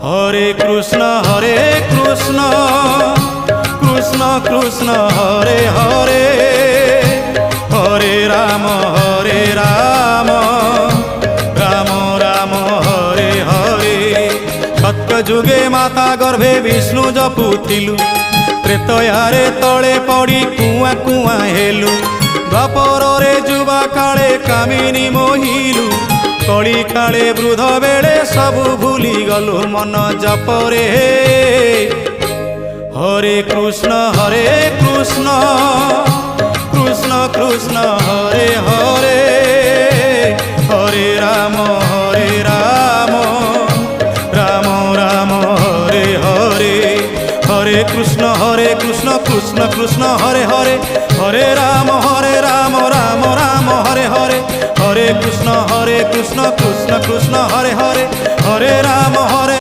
হরে কৃষ্ণ কৃষ্ণ কৃষ্ণ হরে হরে, হরে রাম রাম রাম হরে হরে। সত্য যুগে মাতা গর্ভে বিষ্ণু জপুথিলু, ত্রেতয়ারে তଳେ পড়ি কুয়া কুয়া হেলু। দ্বাপରରେ যুবা কাଳେ কামিনী মোহিলু, কଳି কাଳେ বৃদ্ধ বেড়ে সবু ভুলি গলু মন জপরে। হরে কৃষ্ণ কৃষ্ণ কৃষ্ণ হরে হরে, হরে রাম রাম রাম হরে হরে। হরে কৃষ্ণ কৃষ্ণ কৃষ্ণ হরে হরে, হরে রাম রাম রাম হরে হরে। হরে কৃষ্ণ কৃষ্ণ কৃষ্ণ হরে হরে, হরে রাম হরে